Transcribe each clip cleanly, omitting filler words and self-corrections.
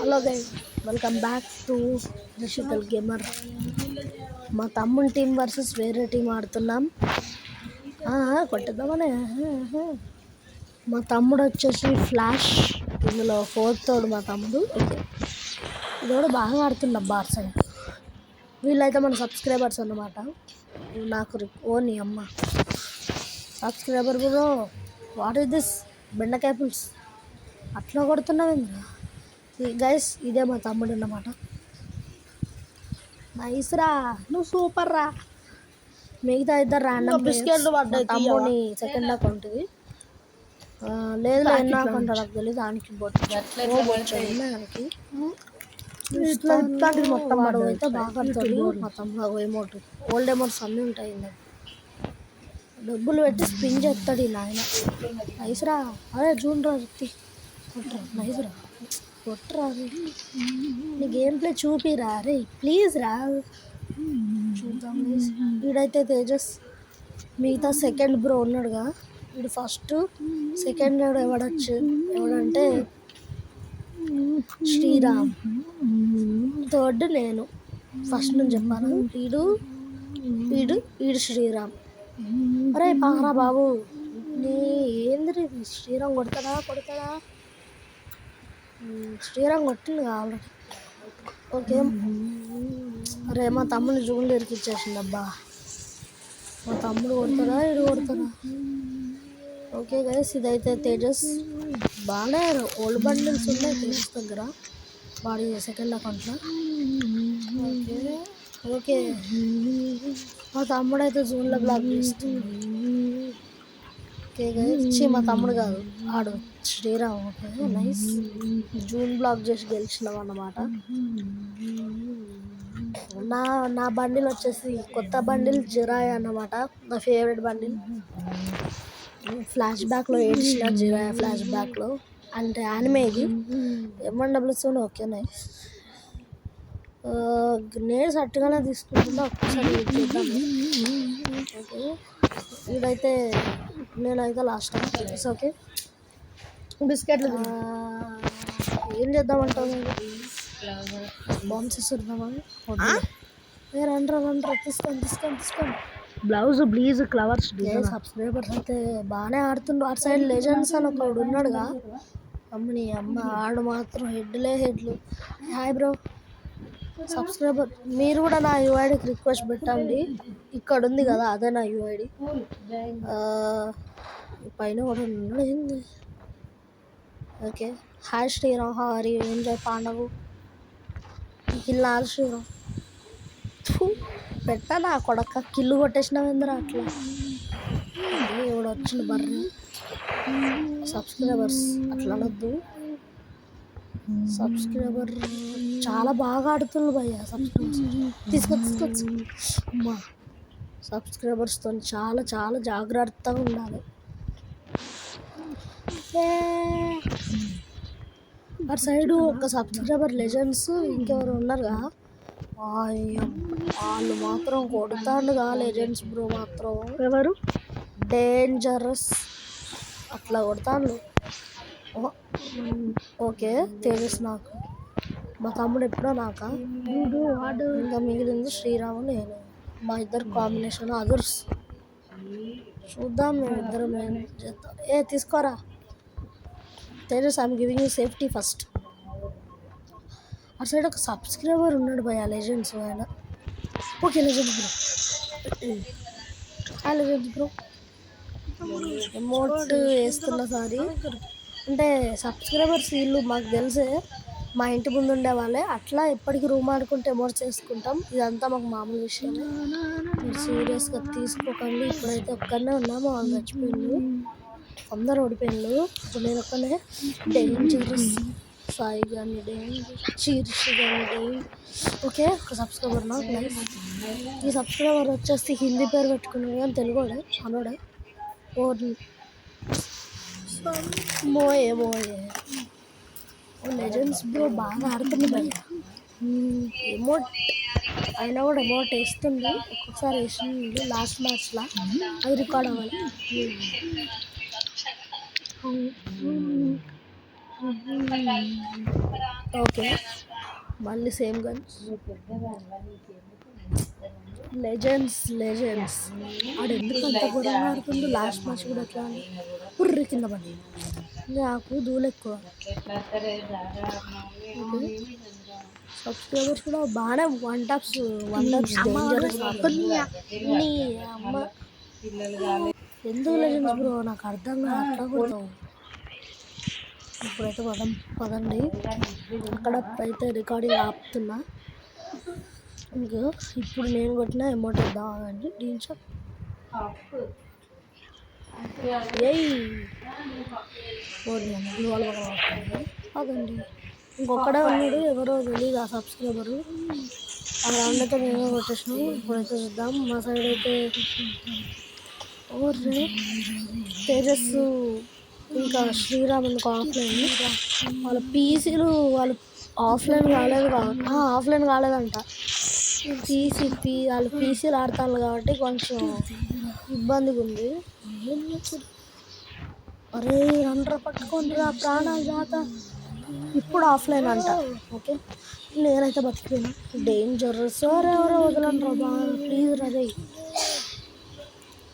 Hello guys, welcome back to Rishikal gamer. మా తమ్ముని team versus వేరే టీం ఆడుతున్నాం. కొట్టేద్దామనే. మా తమ్ముడు వచ్చేసి ఫ్లాష్, ఇందులో ఫోర్త్ తోడు మా తమ్ముడు. ఇదోడు బాగా ఆడుతున్నా బార్ సైడ్. వీళ్ళైతే మన సబ్స్క్రైబర్స్ అన్నమాట. నాకు ఓని అమ్మ subscriber bro. What is this? బెండకాయ పులుసు అట్లా కొడుతున్నావేంద్రా గైస్. ఇదే మా తమ్ముడు అన్నమాట. నైస్ రా, నువ్వు సూపర్ రా. మిగతా ఇద్దరు ర్యాండమ్ బిస్కెట్లు పడ్డాయి. తమ్ముడిని సెకండ్ అకౌంట్ ఇది. లేదు ఎన్నో అకౌంట్ నాకు తెలియదు. దానికి దానికి మొత్తం వాడు అయితే బాగా ఆడుతాడు. మా తమ్ముడు ఎమౌంట్ ఓల్డ్ అమౌంట్స్ అన్నీ ఉంటాయి. డబ్బులు పెట్టి స్పిన్ చేస్తాడు ఈ నాయన. నైస్ రా. అదే జూన్ రా కొట్టరా. నైస్ రా, కొట్టరా. నీ గేమ్ ప్లే చూపిరా రే ప్లీజ్ రా. చూద్దాం. వీడైతే తేజస్, మిగతా సెకండ్ బ్రో ఉన్నాడుగా. వీడు ఫస్ట్, సెకండ్ ఎవడంటే శ్రీరామ్, థర్డ్ నేను. ఫస్ట్ నుంచి చెప్పాను. వీడు శ్రీరామ్. అరే పారా బాబు, నీ ఏంద్రీ శ్రీరామ్ కొడతాడా? శ్రీరామ్ కొట్టింది ఆల్రెడీ. ఓకే. అరే మా తమ్ముడిని జూన్లో ఇరికిచ్చేసింది అబ్బా. మా తమ్ముడు కొడతాడా ఇడు కొడతాడా? ఓకే గైస్, ఇదైతే తేజస్. బాగానే ఓల్డ్ బండిల్స్ ఉన్నాయి తేజస్ దగ్గర, వాడి సెకండ్ అకౌంట్లో. ఓకే మా తమ్ముడు అయితే జూన్లో బ్లాక్ చేస్తుంది. ఓకే గైస్, మా తమ్ముడు కాదు ఆడు శ్రీరామ్. Okay nice. జూన్ బ్లాక్ చేసి గెలిచినాం అన్నమాట. నా బండిల్ వచ్చేసి కొత్త బండిల్ జిరాయ్ అన్నమాట. నా ఫేవరెట్ బండిల్. ఫ్లాష్ బ్యాక్లో ఏడ్చిన జిరాయ్ ఫ్లాష్ బ్యాక్లో, అంటే యానిమే ఇది. M1W7. Okay nice. గ్రేడ్స్ అట్టుగానే తీసుకుంటుందా ఒక్కసారి చూద్దాం. ఓకే వీడైతే, నేనైతే లాస్ట్ టైం. ఓకే బిస్కెట్లు ఏం చేద్దామంటావు? బాంబ్స్ ఇస్తున్నామని రండ్రా తీసుకోండి. Blouse Bliss flowers. సబ్స్క్రైబర్స్ అయితే బాగానే ఆడుతుండ్రు. అటు సైడ్ లెజెండ్స్ అని ఒకడు ఉన్నాడుగా. అమ్మని అమ్మ ఆడు మాత్రం హెడ్లు. Hi bro subscriber. మీరు కూడా నా యూఐడికి రిక్వెస్ట్ పెట్టండి. ఇక్కడ ఉంది కదా, అదే నా యూఐడి. పైన కూడా ఉన్నాడు ఏంది. Okay hi Sriram, Hari enjoy పాండవు. కిల్లు శ్రీరామ్ పెట్టాలా కొడక. కిల్లు కొట్టేసినావేంద్రా అట్లా. ఎవడు వచ్చిండు బర్రె. సబ్స్క్రైబర్స్ అట్లా అనొద్దు. సబ్స్క్రైబర్ చాలా బాగా ఆడుతున్నారు భయ్య. సబ్స్క్రైబర్స్ తీసుకోవచ్చు. అమ్మా సబ్స్క్రైబర్స్తో చాలా చాలా జాగ్రత్తగా ఉండాలి. అటు సైడు ఒక సబ్స్క్రైబర్ లెజెండ్స్ ఇంకెవరు ఉన్నారుగా, వాళ్ళు మాత్రం కొడతాండుగా లెజెండ్స్ బ్రో మాత్రం. ఎవరు? డేంజరస్ అట్లా కొడతాను. ఓకే తేజస్ నాకు. మా తమ్ముడు ఎప్పుడో నాకా. ఇంకా మిగిలింది శ్రీరాము నేను. మా ఇద్దరు కాంబినేషన్ అదర్స్. చూద్దాం మేము ఇద్దరం ఏం చేద్దాం. తీసుకోరా Tejas, I'm giving you safety first. అటు సైడ్ ఒక సబ్స్క్రైబర్ ఉన్నాడు భయ, లెజెండ్స్ ఆయన. Okay legends bro. Legends bro amount వేస్తున్నా. సారీ అంటే సబ్స్క్రైబర్స్ వీళ్ళు మాకు తెలిసే, మా ఇంటి ముందు ఉండే వాళ్ళే. అట్లా ఎప్పటికీ రూమ్ ఆడుకుంటే ఎమోట్స్ చేసుకుంటాం. ఇదంతా మాకు మామూలు విషయమే, మీరు సీరియస్గా తీసుకోకండి. ఇప్పుడైతే ఒక్కనే ఉన్నాము, వాళ్ళు చచ్చిపోయిండు, అందరూ ఓడిపోయిండు. ఇప్పుడు నేను ఒక్కనే. డేంజరస్ సాయి కానీ చీర్షి కానీ ఓకే. ఒక సబ్స్క్రైబర్ నాకు నైస్. ఈ సబ్స్క్రైబర్ వచ్చేసి హిందీ పేరు పెట్టుకున్నాడు కానీ తెలుగుడే అనోడే. మోయే లెజెండ్స్ బ్రో బాగా ఆడుతుంది భయ్య. ఎమోట్ అయినా కూడా ఎమోట్ వేస్తుంది. ఒక్కొక్కసారి వేసింది లాస్ట్ మ్యాచ్లో, అది రికార్డ్ అవ్వాలి. ఓకే, మళ్ళీ సేమ్ గన్స్. లెజెండ్స్ ఆడు ఎందుకు అంత గొడవ ఆడుతుండు. లాస్ట్ మ్యాచ్ కూడా అట్లా పుర్రి కింద పడి. నాకు దూలు ఎక్కువ. సబ్స్క్రైబర్స్ కూడా బాగానే వన్ టాప్స్ డేంజరస్ నీ అమ్మ. ఎందుకు లెజెండ్స్ బ్రో నాకు అర్థం కాదు. అట్లా కొడతావు. ఇప్పుడైతే పదండి అక్కడ అయితే రికార్డింగ్ ఆపుతున్నా. ఇంకా ఇప్పుడు నేను కొట్టిన అమౌంట్ ఇద్దామండి దీంట్లో. అదండి ఇంకొక్కడే ఉన్నాడు, ఎవరో తెలియదు ఆ సబ్స్క్రైబరు. ఆ రౌండ్ అయితే మేమే కొట్టేసినాం. ఇప్పుడైతే చూద్దాం. మా సైడ్ అయితే తేజస్సు ఇంకా శ్రీరామ్ ఎందుకు ఆఫ్లైన్. వాళ్ళ పీసీలు వాళ్ళు ఆఫ్లైన్ కాలేదంట. వాళ్ళు పీసీలు ఆడతారు కాబట్టి కొంచెం ఇబ్బందిగా ఉంది. అరే రండ్రా పట్టుకుంటారా ప్రాణాలు జాత. ఇప్పుడు ఆఫ్లైన్ అంట. ఓకే, నేనైతే బతికిపోయినా. డేంజరస్ ఎవరో వదలండి రా ప్లీజ్ రే.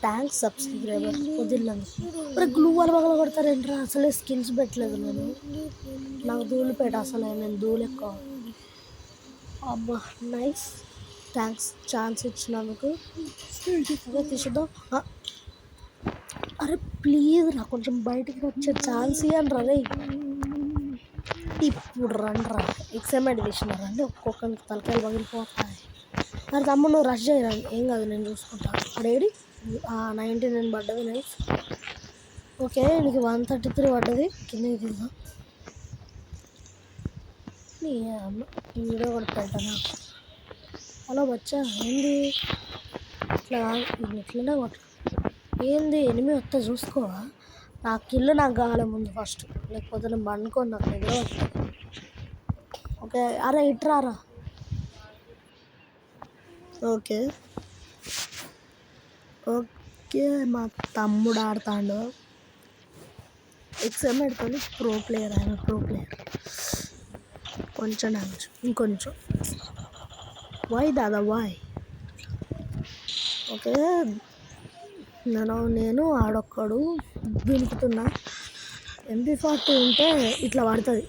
థ్యాంక్స్ సబ్స్క్రైబర్ వదిలినందుకు. మరి గ్లూ వాల్ పగల కొడతారేంట్రా. అసలే స్కిన్స్ పెట్టలేదు నేను. నాకు ధూళిపేట అసలే, నేను ధూళి ఎక్కువ. అబ్బా నైస్, థ్యాంక్స్ ఛాన్స్ ఇచ్చినందుకు. అదే తీసేద్దాం. అరే ప్లీజ్ రా కొంచెం బయటికి వచ్చే ఛాన్స్ ఇవ్వండి రే. ఇప్పుడు రండ్రా ఎక్సైట్మెంట్ తీసినారండి. ఒక్కొక్కరికి తలకాయలు పగిలిపోతాయి. మరి తమ్ముడు నువ్వు రష్ చేయరండి, ఏం కాదు నేను చూసుకుంటా. అడేడి 99 పడ్డది. నైస్. ఓకే నీకు 133 పడ్డది. కిందకి దిగుదాం. ఈ వీడియో కూడా పెట్టనా. హలో బచ్చా, ఏంది ఇట్లా ఇట్లనే కొట్ట. ఏంది ఎనిమి వస్తా చూసుకోవా. నా కిల్లు నాకు కావాలి ముందు ఫస్ట్, లేకపోతే నేను పండుకోండి. నాకు నిద్ర వస్తుంది. ఓకే అరే ఇట్రారా. ఓకే ఓకే మా తమ్ముడు ఆడుతాడు. ఎక్సైట్మెంట్తో ప్రో ప్లేయర్. ఆయన ప్రో ప్లేయర్. కొంచెం డ్యామేజ్, ఇంకొంచెం. వాయ్ దాదా వాయ్. ఓకే నేను ఆడొక్కడు దునుకుతున్నా. MP40 ఉంటే ఇట్లా పడుతుంది,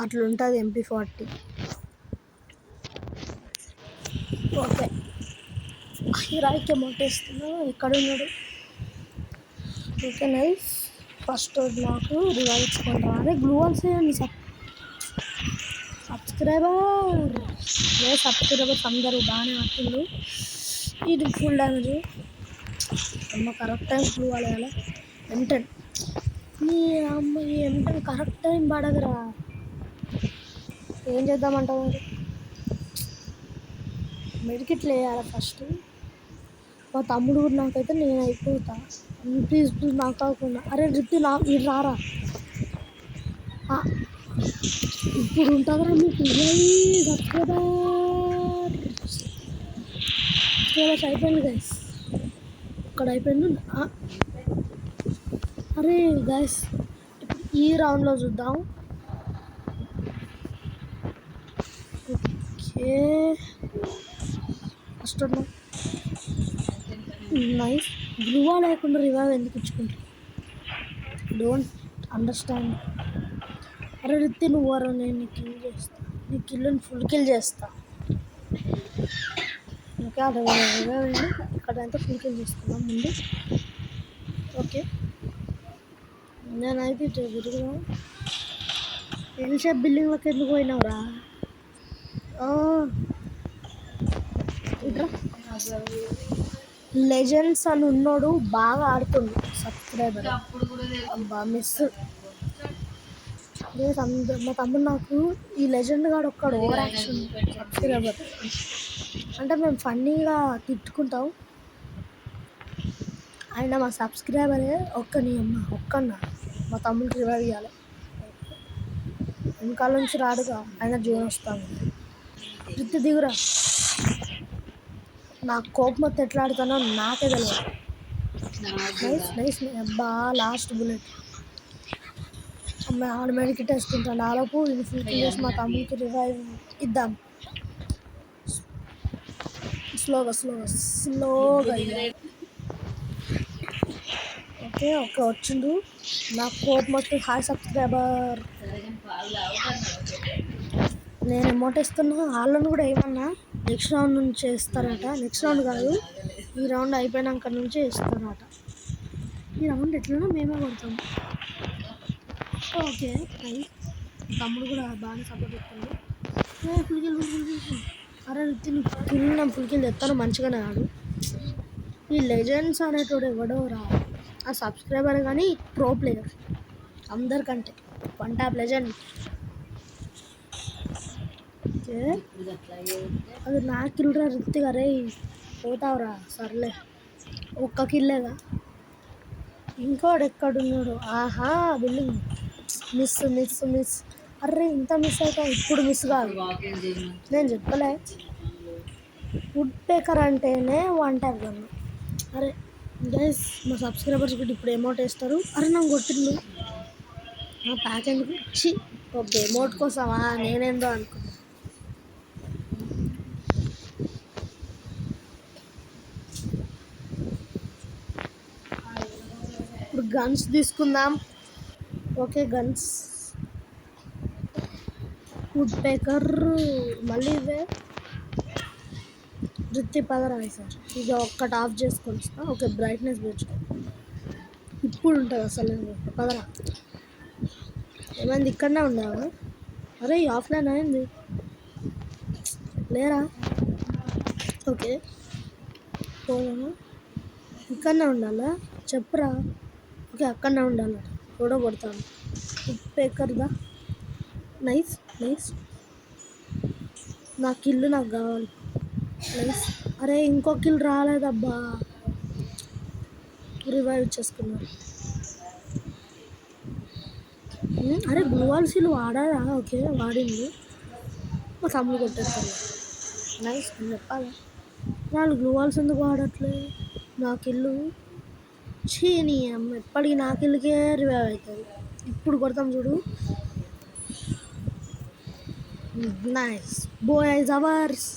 అట్లుంటుంది MP40. ఓకే హీరాయికి అమౌంట్ ఇస్తున్నా. ఎక్కడ ఉన్నాడు. Okay nice. ఫస్ట్ నాకు రివైవ్ ఇచ్చుకొని రాలే. గ్లూ వాల్స్ వేయండి సబ్స్క్రైబర్స్ అందరూ బాగానే పట్టిండు. ఇది ఫుల్ డ్యామేజ్. అమ్మ కరెక్ట్ టైం గ్లూ వాల్ వేయాలి. M10 నీ అమ్మ ఈ M10 కరెక్ట్ టైం పడదురా. ఏం చేద్దామంటావు మరి. మెడికిట్లు వేయాలి ఫస్ట్. మా తమ్ముడు కూడా నాకైతే నేను అయిపోతా. ప్లీజ్ నాకు కాకుండా. అరే రిప్పి ఇది రారా. ఇప్పుడు ఉంటుందిరా మీకు. సబ్స్క్రైబర్స్ అయిపోయింది గైస్. ఇక్కడ అయిపోయింది. అరే గైస్ ఈ రౌండ్లో చూద్దాం. Okay first nice. గ్లూవా లేకుండా రివైవ్ ఎందుకు ఇచ్చుకుంటారు. Don't understand. అరే రిత్తి నువ్వరా, నేను నీ కిల్ చేస్తా. నీ కిల్లుని ఫుల్ కిల్ చేస్తా. ఇంకా అది రివైవ్ ఇక్కడంతా ఫుల్ కిల్ చేస్తున్నాం ముందు. ఓకే నేనైతే ఇటు తిరుగుదాం. ఎల్షేప్ బిల్డింగ్లోకి ఎందుకు పోయినావురా. ఇట్రా. లెజెండ్స్ అని ఉన్నాడు, బాగా ఆడుతుండు సబ్స్క్రైబర్. అబ్బా మిస్. మా తమ్ముడు నాకు ఈ లెజెండ్ గాడు ఒక్కడు ఓవర్ యాక్షన్ సబ్స్క్రైబర్. అంటే మేము ఫన్నీగా తిట్టుకుంటాం. ఆయన మా సబ్స్క్రైబరే. ఒక్కన్నా మా తమ్ముడికి రివైవ్ ఇవ్వాలి. వెనకాల నుంచి రాడుగా, ఆయన జోన్ వస్తాను. రిత్తి దిగురా. నాకు కోపం మొత్తం ఎట్లా ఆడుతానో నాకే తెలియదు. Nice nice. అబ్బా లాస్ట్ బుల్లెట్. అమ్మాయి ఆటోమేటిక్ వేసుకుంటాను. ఆలోపు ఇది ఫుల్ఫిల్ చేసి మా తమ్ముడికి రివైవ్ ఇద్దాం. స్లోగా స్లోగా స్లోగా ఓకే ఓకే వచ్చిండు. నాకు కోపం వస్తే హాయ్ సబ్స్క్రైబర్. నేను అమౌంట్ ఇస్తున్నా. వాళ్ళని కూడా ఏమన్నా నెక్స్ట్ రౌండ్ నుంచి ఇస్తారట. నెక్స్ట్ రౌండ్ కాదు, ఈ రౌండ్ అయిపోయినాక నుంచి ఇస్తారట. ఈ రౌండ్ ఎట్లనో మేమే కొడతాం. ఓకే తమ్ముడు కూడా బాగానే సపోర్ట్ ఇస్తుంది. ఫుల్ అరే రితిన్ కిల్ ఫుల్ కిల్ తెస్తాను మంచిగానే ఆడు. ఈ లెజెండ్స్ అనేటోడు ఎవడో రా, ఆ సబ్స్క్రైబర్ కానీ ప్రో ప్లేయర్ అందరికంటే వన్ టాప్ లెజెండ్. ఓకే అది నా కిల్రా రిత్తిగా. రే పోతావురా, సర్లే ఒక్క కిల్లేగా. ఇంకోడు ఎక్కడున్నాడు? ఆహా building miss miss miss. Array ఇంత మిస్ అవుతాం. ఇప్పుడు మిస్ కాదు, నేను చెప్పలే. వుడ్ పేకర్ అంటేనే వన్ ట్యాప్ గన్ను. అరే గైస్ మా సబ్స్క్రైబర్స్ కూడా ఇప్పుడు అమౌంట్ వేస్తారు. అరే నాకు కొట్టిండు నా ప్యాక్ ఎందుకు ఇచ్చి. ఓకే అమౌంట్ కోసమా, నేనేందో అనుకున్నా. ఇప్పుడు గన్స్ తీసుకుందాం. ఓకే గన్స్ వుడ్ పేకర్ మళ్ళీ ఇవే వృత్తి పదరాయి సార్. ఇక ఒక్కటి ఆఫ్ చేసుకొని వస్తా. ఓకే బ్రైట్నెస్ పెంచుకో, ఇప్పుడు ఉంటుంది అసలు. పదరా ఏమైంది, ఇక్కడనే ఉండవా? అరే ఆఫ్లైన్ అయింది లేరా? ఓకే పోదామా? ఇక్కడనే ఉండాలా చెప్పురా. ఓకే అక్కడనే ఉండాలి. కూడా కొడతాను పేకర్దా. నైస్ నైస్, నా కిల్లు నాకు కావాలి. నైస్. అరే ఇంకో కిల్ రాలేదబ్బా, రివైవ్ చేసుకున్నాను. అరే గ్లూవాల్సీలు వాడారా? ఓకే వాడింది. మా తమ్ముడు కొట్టేస్తాను. నైస్ అని చెప్పాలా? వాళ్ళు గ్లూవాల్స్ ఎందుకు వాడట్లే? నాకు ఇల్లు చీని అమ్మ ఎప్పటికీ నాకు ఇల్లుకే రివైవ్ అవుతుంది. ఇప్పుడు కొడతాం చూడు. Nice boys hours.